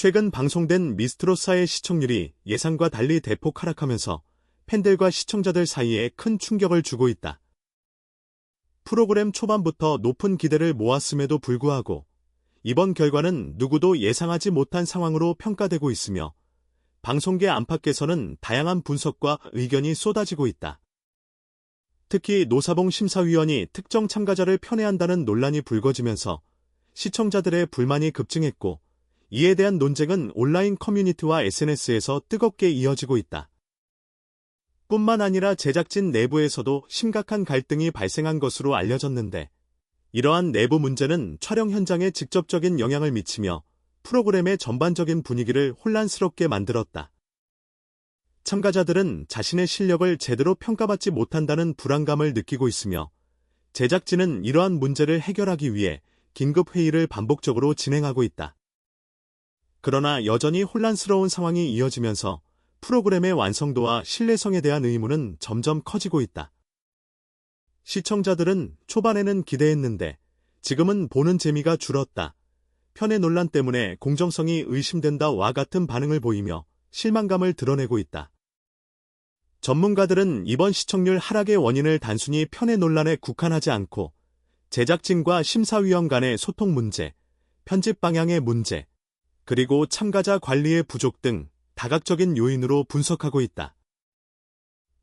최근 방송된 미스트로사의 시청률이 예상과 달리 대폭 하락하면서 팬들과 시청자들 사이에 큰 충격을 주고 있다. 프로그램 초반부터 높은 기대를 모았음에도 불구하고 이번 결과는 누구도 예상하지 못한 상황으로 평가되고 있으며 방송계 안팎에서는 다양한 분석과 의견이 쏟아지고 있다. 특히 노사봉 심사위원이 특정 참가자를 편애한다는 논란이 불거지면서 시청자들의 불만이 급증했고 이에 대한 논쟁은 온라인 커뮤니티와 SNS에서 뜨겁게 이어지고 있다. 뿐만 아니라 제작진 내부에서도 심각한 갈등이 발생한 것으로 알려졌는데 이러한 내부 문제는 촬영 현장에 직접적인 영향을 미치며 프로그램의 전반적인 분위기를 혼란스럽게 만들었다. 참가자들은 자신의 실력을 제대로 평가받지 못한다는 불안감을 느끼고 있으며 제작진은 이러한 문제를 해결하기 위해 긴급회의를 반복적으로 진행하고 있다. 그러나 여전히 혼란스러운 상황이 이어지면서 프로그램의 완성도와 신뢰성에 대한 의문은 점점 커지고 있다. 시청자들은 초반에는 기대했는데 지금은 보는 재미가 줄었다. 편의 논란 때문에 공정성이 의심된다와 같은 반응을 보이며 실망감을 드러내고 있다. 전문가들은 이번 시청률 하락의 원인을 단순히 편의 논란에 국한하지 않고 제작진과 심사위원 간의 소통 문제, 편집 방향의 문제, 그리고 참가자 관리의 부족 등 다각적인 요인으로 분석하고 있다.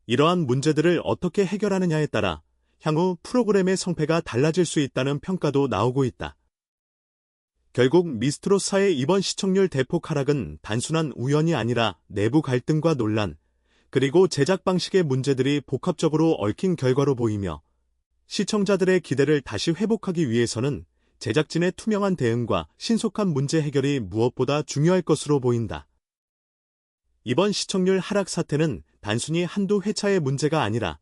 이러한 문제들을 어떻게 해결하느냐에 따라 향후 프로그램의 성패가 달라질 수 있다는 평가도 나오고 있다. 결국 미스트로사의 이번 시청률 대폭 하락은 단순한 우연이 아니라 내부 갈등과 논란, 그리고 제작 방식의 문제들이 복합적으로 얽힌 결과로 보이며 시청자들의 기대를 다시 회복하기 위해서는 제작진의 투명한 대응과 신속한 문제 해결이 무엇보다 중요할 것으로 보인다. 이번 시청률 하락 사태는 단순히 한두 회차의 문제가 아니라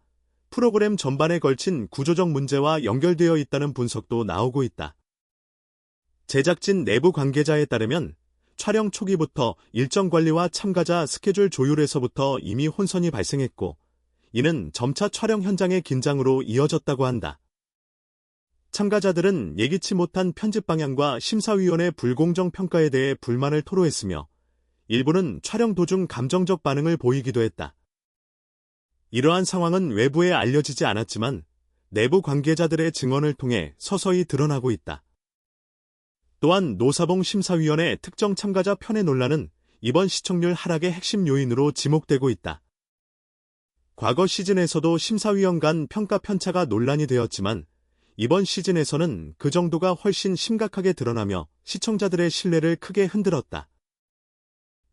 프로그램 전반에 걸친 구조적 문제와 연결되어 있다는 분석도 나오고 있다. 제작진 내부 관계자에 따르면 촬영 초기부터 일정 관리와 참가자 스케줄 조율에서부터 이미 혼선이 발생했고 이는 점차 촬영 현장의 긴장으로 이어졌다고 한다. 참가자들은 예기치 못한 편집 방향과 심사위원의 불공정 평가에 대해 불만을 토로했으며 일부는 촬영 도중 감정적 반응을 보이기도 했다. 이러한 상황은 외부에 알려지지 않았지만 내부 관계자들의 증언을 통해 서서히 드러나고 있다. 또한 노사봉 심사위원의 특정 참가자 편의 논란은 이번 시청률 하락의 핵심 요인으로 지목되고 있다. 과거 시즌에서도 심사위원 간 평가 편차가 논란이 되었지만 이번 시즌에서는 그 정도가 훨씬 심각하게 드러나며 시청자들의 신뢰를 크게 흔들었다.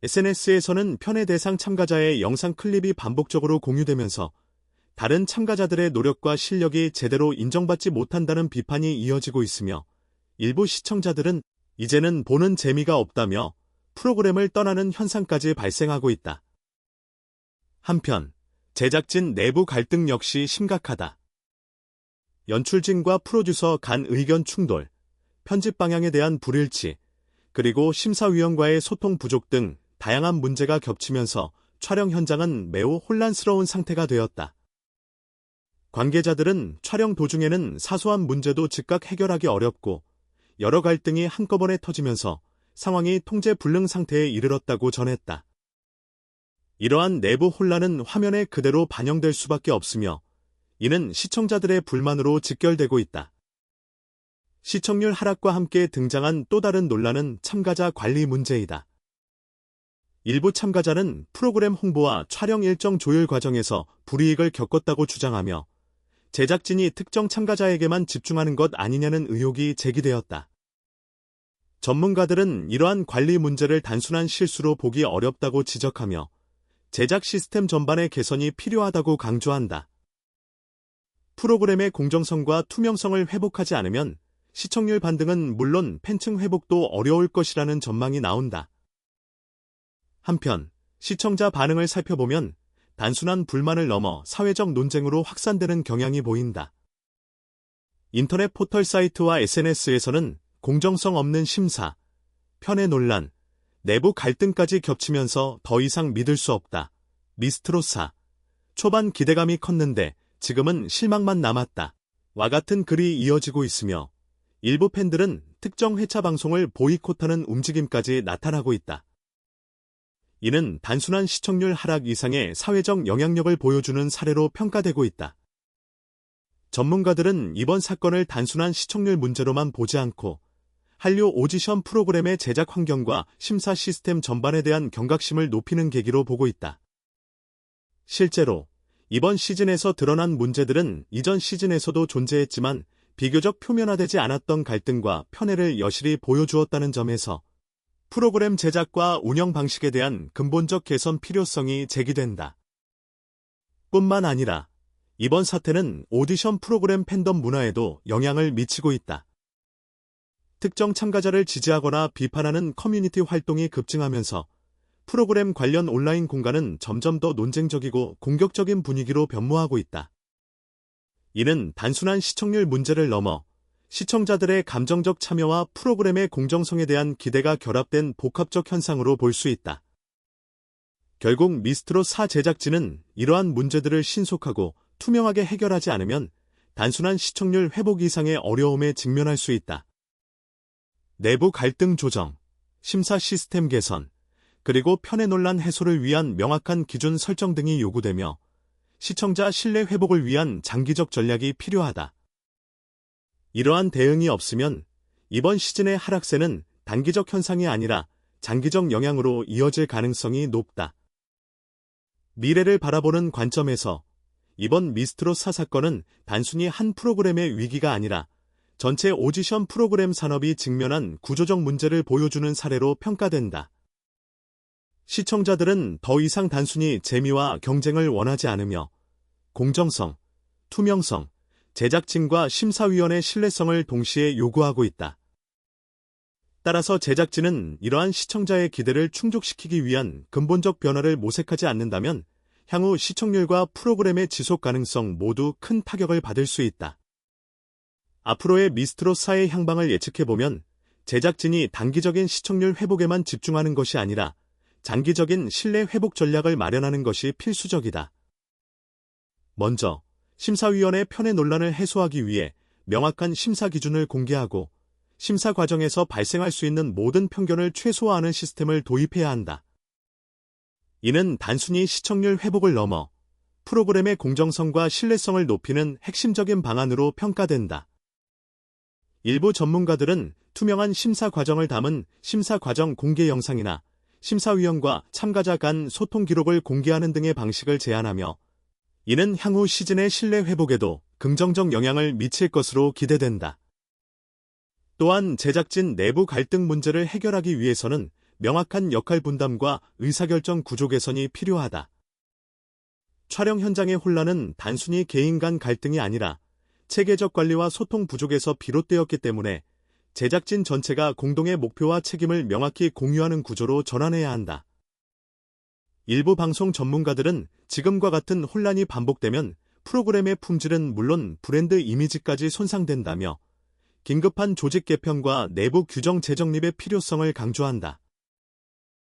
SNS에서는 편의 대상 참가자의 영상 클립이 반복적으로 공유되면서 다른 참가자들의 노력과 실력이 제대로 인정받지 못한다는 비판이 이어지고 있으며 일부 시청자들은 이제는 보는 재미가 없다며 프로그램을 떠나는 현상까지 발생하고 있다. 한편 제작진 내부 갈등 역시 심각하다. 연출진과 프로듀서 간 의견 충돌, 편집 방향에 대한 불일치, 그리고 심사위원과의 소통 부족 등 다양한 문제가 겹치면서 촬영 현장은 매우 혼란스러운 상태가 되었다. 관계자들은 촬영 도중에는 사소한 문제도 즉각 해결하기 어렵고 여러 갈등이 한꺼번에 터지면서 상황이 통제 불능 상태에 이르렀다고 전했다. 이러한 내부 혼란은 화면에 그대로 반영될 수밖에 없으며 이는 시청자들의 불만으로 직결되고 있다. 시청률 하락과 함께 등장한 또 다른 논란은 참가자 관리 문제이다. 일부 참가자는 프로그램 홍보와 촬영 일정 조율 과정에서 불이익을 겪었다고 주장하며 제작진이 특정 참가자에게만 집중하는 것 아니냐는 의혹이 제기되었다. 전문가들은 이러한 관리 문제를 단순한 실수로 보기 어렵다고 지적하며 제작 시스템 전반의 개선이 필요하다고 강조한다. 프로그램의 공정성과 투명성을 회복하지 않으면 시청률 반등은 물론 팬층 회복도 어려울 것이라는 전망이 나온다. 한편 시청자 반응을 살펴보면 단순한 불만을 넘어 사회적 논쟁으로 확산되는 경향이 보인다. 인터넷 포털 사이트와 SNS에서는 공정성 없는 심사, 편의 논란, 내부 갈등까지 겹치면서 더 이상 믿을 수 없다. 미스트로사. 초반 기대감이 컸는데 지금은 실망만 남았다. 와 같은 글이 이어지고 있으며 일부 팬들은 특정 회차 방송을 보이콧하는 움직임까지 나타나고 있다. 이는 단순한 시청률 하락 이상의 사회적 영향력을 보여주는 사례로 평가되고 있다. 전문가들은 이번 사건을 단순한 시청률 문제로만 보지 않고 한류 오디션 프로그램의 제작 환경과 심사 시스템 전반에 대한 경각심을 높이는 계기로 보고 있다. 실제로 이번 시즌에서 드러난 문제들은 이전 시즌에서도 존재했지만 비교적 표면화되지 않았던 갈등과 편애를 여실히 보여주었다는 점에서 프로그램 제작과 운영 방식에 대한 근본적 개선 필요성이 제기된다. 뿐만 아니라 이번 사태는 오디션 프로그램 팬덤 문화에도 영향을 미치고 있다. 특정 참가자를 지지하거나 비판하는 커뮤니티 활동이 급증하면서 프로그램 관련 온라인 공간은 점점 더 논쟁적이고 공격적인 분위기로 변모하고 있다. 이는 단순한 시청률 문제를 넘어 시청자들의 감정적 참여와 프로그램의 공정성에 대한 기대가 결합된 복합적 현상으로 볼 수 있다. 결국 미스트롯 4 제작진은 이러한 문제들을 신속하고 투명하게 해결하지 않으면 단순한 시청률 회복 이상의 어려움에 직면할 수 있다. 내부 갈등 조정, 심사 시스템 개선, 그리고 편애 논란 해소를 위한 명확한 기준 설정 등이 요구되며 시청자 신뢰 회복을 위한 장기적 전략이 필요하다. 이러한 대응이 없으면 이번 시즌의 하락세는 단기적 현상이 아니라 장기적 영향으로 이어질 가능성이 높다. 미래를 바라보는 관점에서 이번 미스트롯 4 사건은 단순히 한 프로그램의 위기가 아니라 전체 오디션 프로그램 산업이 직면한 구조적 문제를 보여주는 사례로 평가된다. 시청자들은 더 이상 단순히 재미와 경쟁을 원하지 않으며 공정성, 투명성, 제작진과 심사위원의 신뢰성을 동시에 요구하고 있다. 따라서 제작진은 이러한 시청자의 기대를 충족시키기 위한 근본적 변화를 모색하지 않는다면 향후 시청률과 프로그램의 지속 가능성 모두 큰 타격을 받을 수 있다. 앞으로의 미스트롯 4의 향방을 예측해보면 제작진이 단기적인 시청률 회복에만 집중하는 것이 아니라 장기적인 신뢰 회복 전략을 마련하는 것이 필수적이다. 먼저 심사위원회 편애 논란을 해소하기 위해 명확한 심사 기준을 공개하고 심사 과정에서 발생할 수 있는 모든 편견을 최소화하는 시스템을 도입해야 한다. 이는 단순히 시청률 회복을 넘어 프로그램의 공정성과 신뢰성을 높이는 핵심적인 방안으로 평가된다. 일부 전문가들은 투명한 심사 과정을 담은 심사 과정 공개 영상이나 심사위원과 참가자 간 소통 기록을 공개하는 등의 방식을 제안하며 이는 향후 시즌의 신뢰 회복에도 긍정적 영향을 미칠 것으로 기대된다. 또한 제작진 내부 갈등 문제를 해결하기 위해서는 명확한 역할 분담과 의사결정 구조 개선이 필요하다. 촬영 현장의 혼란은 단순히 개인 간 갈등이 아니라 체계적 관리와 소통 부족에서 비롯되었기 때문에 제작진 전체가 공동의 목표와 책임을 명확히 공유하는 구조로 전환해야 한다. 일부 방송 전문가들은 지금과 같은 혼란이 반복되면 프로그램의 품질은 물론 브랜드 이미지까지 손상된다며 긴급한 조직 개편과 내부 규정 재정립의 필요성을 강조한다.